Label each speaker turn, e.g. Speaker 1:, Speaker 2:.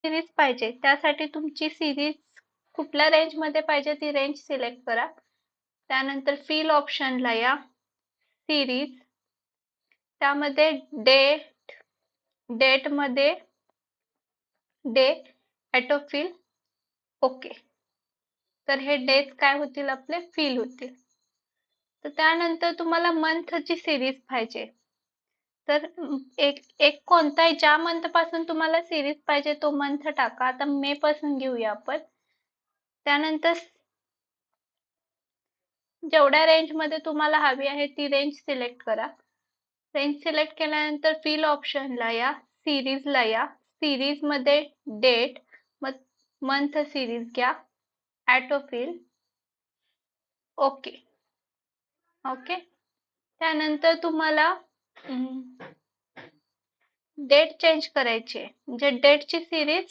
Speaker 1: Series पाहिजे, त्यासाठी तुमची सिरीज कुठल्या रेंज मध्ये पाहिजे ती रेंज सिलेक्ट करा. त्यानंतर फिल ऑप्शनला या, सिरीज, त्यामध्ये डेट मध्ये डे ऑटोफिल ओके. तर हे डेज काय होतील, आपले फिल होतील. तर त्यानंतर तुम्हाला मंथची सिरीज पाहिजे, तर एक कोणताही ज्या मंथ पासून तुम्हाला सिरीज पाहिजे तो मंथ टाका. आता मे पासून घेऊया आपण. त्यानंतर जेवढ्या रेंज मध्ये तुम्हाला हवी आहे ती रेंज सिलेक्ट करा. रेंज सिलेक्ट केल्यानंतर फिल ऑप्शनला या, सिरीजला या, सिरीज मध्ये डेट, मंथ सिरीज घ्या, ऑटोफिल ओके. ओके. त्यानंतर तुम्हाला डेट चेंज करायची आहे, म्हणजे डेटची सिरीज